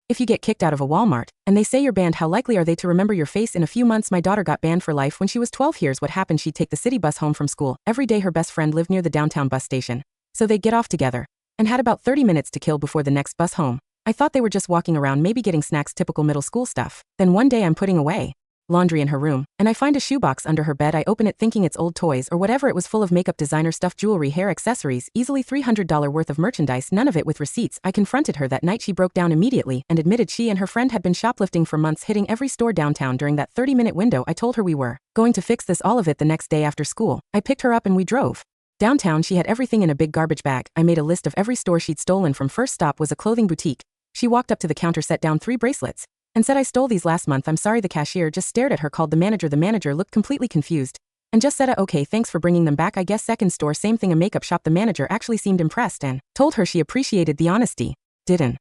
If you get kicked out of a Walmart, and they say you're banned, how likely are they to remember your face in a few months? My daughter got banned for life when she was 12. Here's what happened. She'd take the city bus home from school. Every day her best friend lived near the downtown bus station. So they'd get off together, and had about 30 minutes to kill before the next bus home. I thought they were just walking around, maybe getting snacks, typical middle school stuff. Then one day I'm putting away laundry in her room, and I find a shoebox under her bed. I open it thinking it's old toys or whatever. It was full of makeup, designer stuff, jewelry, hair accessories, easily $300 worth of merchandise, none of it with receipts. I confronted her that night. She broke down immediately and admitted she and her friend had been shoplifting for months, hitting every store downtown during that 30-minute window. I told her we were going to fix this, all of it, the next day after school. I picked her up and we drove downtown. She had everything in a big garbage bag. I made a list of every store she'd stolen from. First stop was a clothing boutique. She walked up to the counter, set down 3 bracelets, and said, "I stole these last month." "I'm sorry." The cashier just stared at her, called the manager. The manager looked completely confused and just said, "Okay, thanks for bringing them back, I guess." Second store, same thing, a makeup shop. The manager actually seemed impressed and told her she appreciated the honesty. Didn't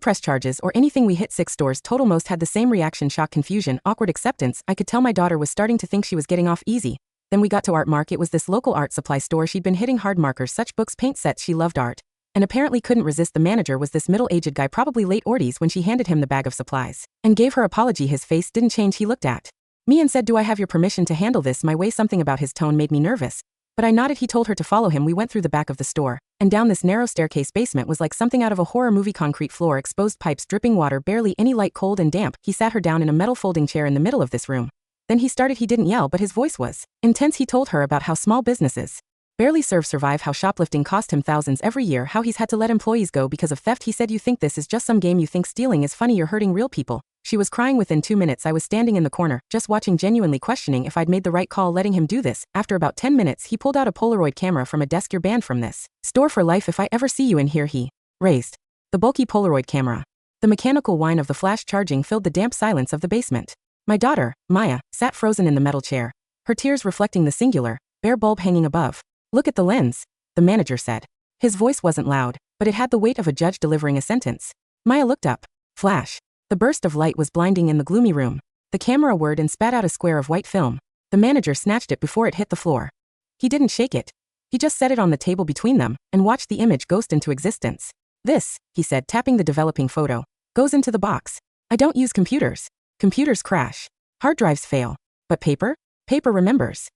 press charges or anything. We hit 6 stores total. Most had the same reaction: shock, confusion, awkward acceptance. I could tell my daughter was starting to think she was getting off easy. Then we got to Art Mark. It was this local art supply store. She'd been hitting hard markers, such books, paint sets. She loved art and apparently couldn't resist. The manager was this middle-aged guy, probably late 40s, when she handed him the bag of supplies and gave her apology. His face didn't change. He looked at me and said, "Do I have your permission to handle this my way?" Something about his tone made me nervous, but I nodded. He told her to follow him. We went through the back of the store and down this narrow staircase. Basement was like something out of a horror movie. Concrete floor, exposed pipes, dripping water, barely any light, cold and damp. He sat her down in a metal folding chair in the middle of this room. Then he started. He didn't yell, but his voice was intense. He told her about how small businesses barely survive, how shoplifting cost him thousands every year, how he's had to let employees go because of theft. He said, "You think this is just some game? You think stealing is funny? You're hurting real people." She was crying. Within 2 minutes I was standing in the corner, just watching, genuinely questioning if I'd made the right call letting him do this. After about 10 minutes he pulled out a Polaroid camera from a desk. "You're banned from this store for life. If I ever see you in here." He raised the bulky Polaroid camera. The mechanical whine of the flash charging filled the damp silence of the basement. My daughter, Maya, sat frozen in the metal chair, her tears reflecting the singular, bare bulb hanging above. "Look at the lens," the manager said. His voice wasn't loud, but it had the weight of a judge delivering a sentence. Maya looked up. Flash. The burst of light was blinding in the gloomy room. The camera whirred and spat out a square of white film. The manager snatched it before it hit the floor. He didn't shake it. He just set it on the table between them and watched the image ghost into existence. "This," he said, tapping the developing photo, "goes into the box. I don't use computers. Computers crash. Hard drives fail. But paper? Paper remembers."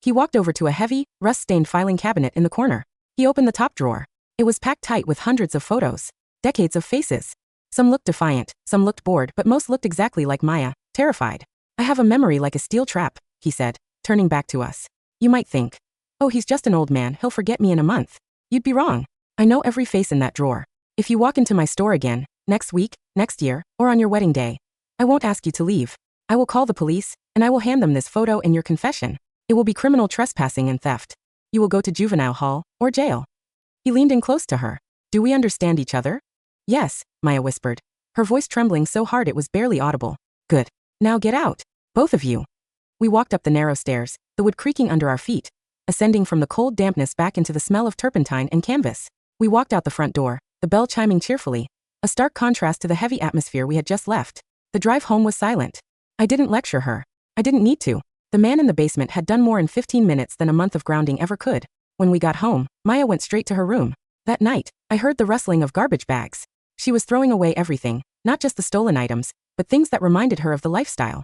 He walked over to a heavy, rust-stained filing cabinet in the corner. He opened the top drawer. It was packed tight with hundreds of photos. Decades of faces. Some looked defiant, some looked bored, but most looked exactly like Maya, terrified. "I have a memory like a steel trap," he said, turning back to us. "You might think, oh, he's just an old man, he'll forget me in a month. You'd be wrong. I know every face in that drawer. If you walk into my store again, next week, next year, or on your wedding day, I won't ask you to leave. I will call the police, and I will hand them this photo and your confession. It will be criminal trespassing and theft. You will go to juvenile hall, or jail." He leaned in close to her. "Do we understand each other?" "Yes," Maya whispered, her voice trembling so hard it was barely audible. "Good. Now get out. Both of you." We walked up the narrow stairs, the wood creaking under our feet, ascending from the cold dampness back into the smell of turpentine and canvas. We walked out the front door, the bell chiming cheerfully, a stark contrast to the heavy atmosphere we had just left. The drive home was silent. I didn't lecture her. I didn't need to. The man in the basement had done more in 15 minutes than a month of grounding ever could. When we got home, Maya went straight to her room. That night, I heard the rustling of garbage bags. She was throwing away everything, not just the stolen items, but things that reminded her of the lifestyle.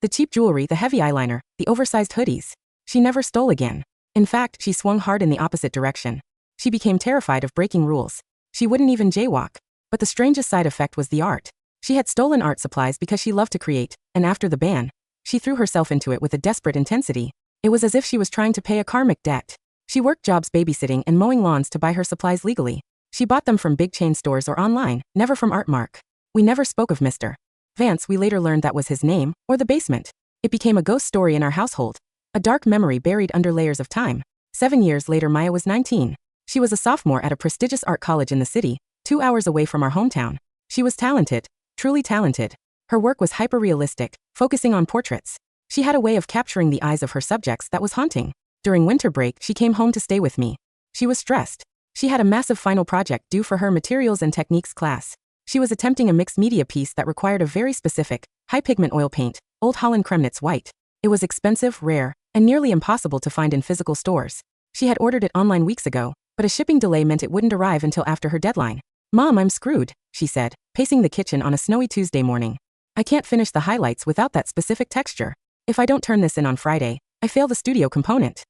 The cheap jewelry, the heavy eyeliner, the oversized hoodies. She never stole again. In fact, she swung hard in the opposite direction. She became terrified of breaking rules. She wouldn't even jaywalk. But the strangest side effect was the art. She had stolen art supplies because she loved to create, and after the ban, she threw herself into it with a desperate intensity. It was as if she was trying to pay a karmic debt. She worked jobs babysitting and mowing lawns to buy her supplies legally. She bought them from big chain stores or online, never from Art Mark. We never spoke of Mr. Vance. We later learned that was his name, or the basement. It became a ghost story in our household, a dark memory buried under layers of time. 7 years later, Maya was 19. She was a sophomore at a prestigious art college in the city, 2 hours away from our hometown. She was talented, truly talented. Her work was hyper-realistic, focusing on portraits. She had a way of capturing the eyes of her subjects that was haunting. During winter break, she came home to stay with me. She was stressed. She had a massive final project due for her materials and techniques class. She was attempting a mixed media piece that required a very specific, high-pigment oil paint, Old Holland Kremnitz white. It was expensive, rare, and nearly impossible to find in physical stores. She had ordered it online weeks ago, but a shipping delay meant it wouldn't arrive until after her deadline. "Mom, I'm screwed," she said, pacing the kitchen on a snowy Tuesday morning. I can't finish the highlights without that specific texture. If I don't turn this in on Friday, I fail the studio component.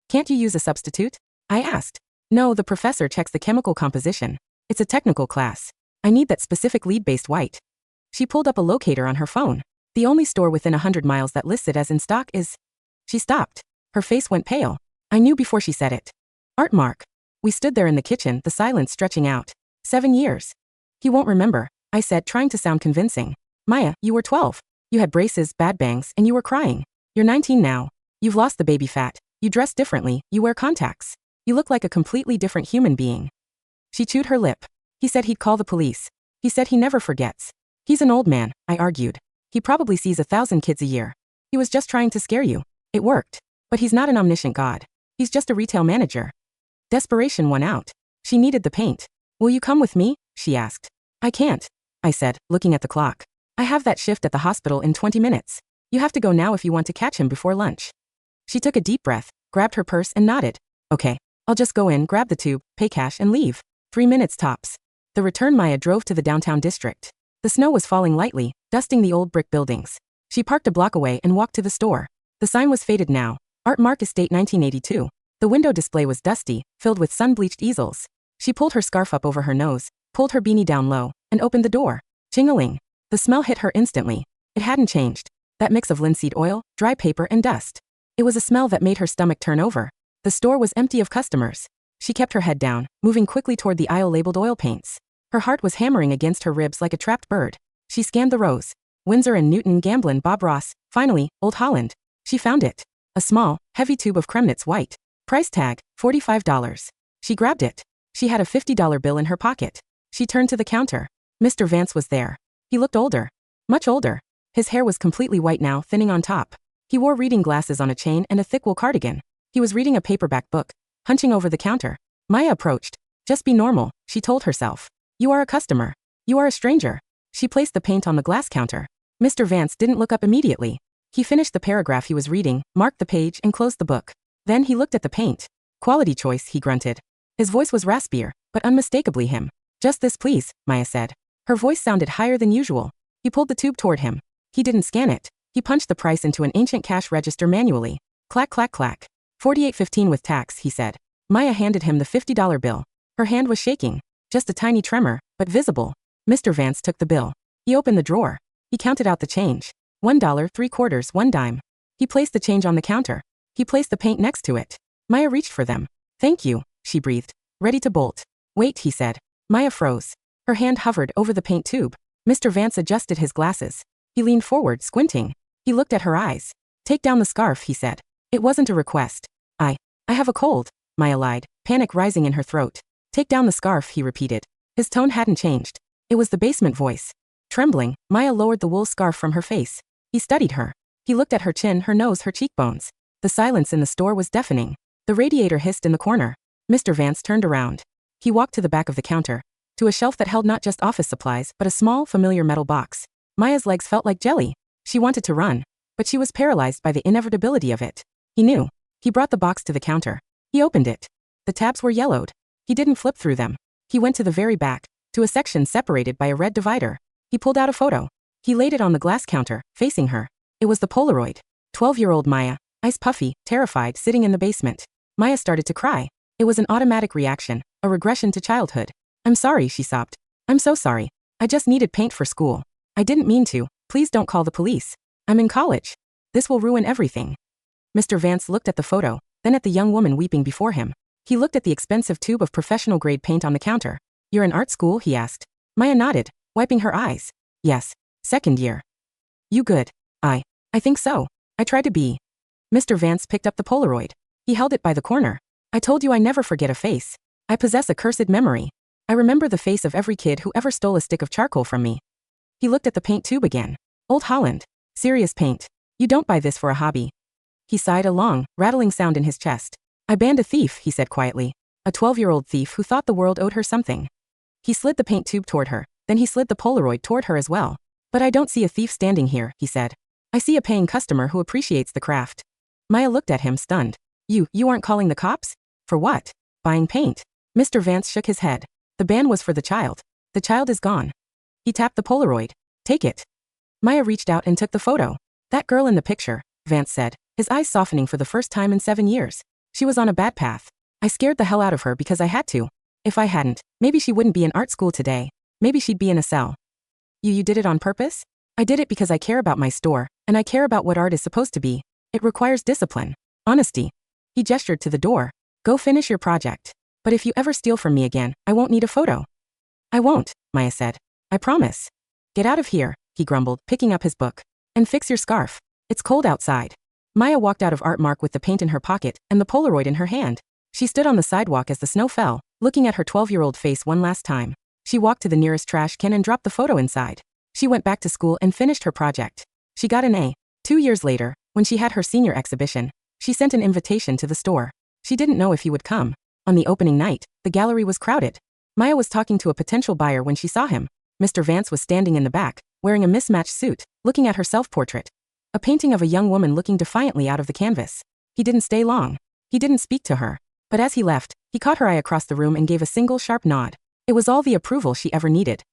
Can't you use a substitute? I asked. No, the professor checks the chemical composition. It's a technical class. I need that specific lead-based white. She pulled up a locator on her phone. The only store within 100 miles that lists it as in stock is... She stopped. Her face went pale. I knew before she said it. Art Mark. We stood there in the kitchen, the silence stretching out. 7 years. He won't remember, I said, trying to sound convincing. Maya, you were 12. You had braces, bad bangs, and you were crying. You're 19 now. You've lost the baby fat. You dress differently, you wear contacts. You look like a completely different human being. She chewed her lip. He said he'd call the police. He said he never forgets. He's an old man, I argued. He probably sees 1,000 kids a year. He was just trying to scare you. It worked. But he's not an omniscient god. He's just a retail manager. Desperation won out. She needed the paint. Will you come with me? She asked. I can't, I said, looking at the clock. I have that shift at the hospital in 20 minutes. You have to go now if you want to catch him before lunch. She took a deep breath, grabbed her purse and nodded. Okay, I'll just go in, grab the tube, pay cash and leave. 3 minutes tops. The return Maya drove to the downtown district. The snow was falling lightly, dusting the old brick buildings. She parked a block away and walked to the store. The sign was faded now. Art Mark Estate 1982. The window display was dusty, filled with sun-bleached easels. She pulled her scarf up over her nose, pulled her beanie down low, and opened the door. Ching-a-ling. The smell hit her instantly. It hadn't changed. That mix of linseed oil, dry paper, and dust. It was a smell that made her stomach turn over. The store was empty of customers. She kept her head down, moving quickly toward the aisle labeled oil paints. Her heart was hammering against her ribs like a trapped bird. She scanned the rows. Winsor and Newton, Gamblin, Bob Ross, finally, Old Holland. She found it. A small, heavy tube of Kremnitz white. Price tag, $45. She grabbed it. She had a $50 bill in her pocket. She turned to the counter. Mr. Vance was there. He looked older. Much older. His hair was completely white now, thinning on top. He wore reading glasses on a chain and a thick wool cardigan. He was reading a paperback book, hunching over the counter. Maya approached. Just be normal, she told herself. You are a customer. You are a stranger. She placed the paint on the glass counter. Mr. Vance didn't look up immediately. He finished the paragraph he was reading, marked the page, and closed the book. Then he looked at the paint. Quality choice, he grunted. His voice was raspier, but unmistakably him. Just this please, Maya said. Her voice sounded higher than usual. He pulled the tube toward him. He didn't scan it. He punched the price into an ancient cash register manually. Clack, clack, clack. $48.15 with tax, he said. Maya handed him the $50 bill. Her hand was shaking. Just a tiny tremor, but visible. Mr. Vance took the bill. He opened the drawer. He counted out the change. $1, 3/4, 1 dime. He placed the change on the counter. He placed the paint next to it. Maya reached for them. Thank you, she breathed. Ready to bolt. Wait, he said. Maya froze. Her hand hovered over the paint tube. Mr. Vance adjusted his glasses. He leaned forward, squinting. He looked at her eyes. Take down the scarf, he said. It wasn't a request. I have a cold, Maya lied, panic rising in her throat. Take down the scarf, he repeated. His tone hadn't changed. It was the basement voice. Trembling, Maya lowered the wool scarf from her face. He studied her. He looked at her chin, her nose, her cheekbones. The silence in the store was deafening. The radiator hissed in the corner. Mr. Vance turned around. He walked to the back of the counter, to a shelf that held not just office supplies, but a small, familiar metal box. Maya's legs felt like jelly. She wanted to run, but she was paralyzed by the inevitability of it. He knew. He brought the box to the counter. He opened it. The tabs were yellowed. He didn't flip through them. He went to the very back, to a section separated by a red divider. He pulled out a photo. He laid it on the glass counter, facing her. It was the Polaroid. 12-year-old Maya, ice puffy, terrified, sitting in the basement. Maya started to cry. It was an automatic reaction, a regression to childhood. I'm sorry, she sobbed. I'm so sorry. I just needed paint for school. I didn't mean to. Please don't call the police. I'm in college. This will ruin everything. Mr. Vance looked at the photo, then at the young woman weeping before him. He looked at the expensive tube of professional-grade paint on the counter. You're in art school, he asked. Maya nodded, wiping her eyes. Yes. 2nd year. You good? I think so. I try to be. Mr. Vance picked up the Polaroid. He held it by the corner. I told you I never forget a face. I possess a cursed memory. I remember the face of every kid who ever stole a stick of charcoal from me. He looked at the paint tube again. Old Holland. Serious paint. You don't buy this for a hobby. He sighed a long, rattling sound in his chest. I banned a thief, he said quietly. A 12-year-old thief who thought the world owed her something. He slid the paint tube toward her, then he slid the Polaroid toward her as well. But I don't see a thief standing here, he said. I see a paying customer who appreciates the craft. Maya looked at him, stunned. You aren't calling the cops? For what? Buying paint. Mr. Vance shook his head. The ban was for the child. The child is gone. He tapped the Polaroid. Take it. Maya reached out and took the photo. That girl in the picture, Vance said, his eyes softening for the first time in 7 years. She was on a bad path. I scared the hell out of her because I had to. If I hadn't, maybe she wouldn't be in art school today. Maybe she'd be in a cell. You did it on purpose? I did it because I care about my store, and I care about what art is supposed to be. It requires discipline. Honesty. He gestured to the door. Go finish your project. But if you ever steal from me again, I won't need a photo. I won't, Maya said. I promise. Get out of here, he grumbled, picking up his book. And fix your scarf. It's cold outside. Maya walked out of Art Mark with the paint in her pocket and the Polaroid in her hand. She stood on the sidewalk as the snow fell, looking at her 12-year-old face one last time. She walked to the nearest trash can and dropped the photo inside. She went back to school and finished her project. She got an A. 2 years later, when she had her senior exhibition, she sent an invitation to the store. She didn't know if he would come. On the opening night, the gallery was crowded. Maya was talking to a potential buyer when she saw him. Mr. Vance was standing in the back, wearing a mismatched suit, looking at her self-portrait. A painting of a young woman looking defiantly out of the canvas. He didn't stay long. He didn't speak to her. But as he left, he caught her eye across the room and gave a single sharp nod. It was all the approval she ever needed.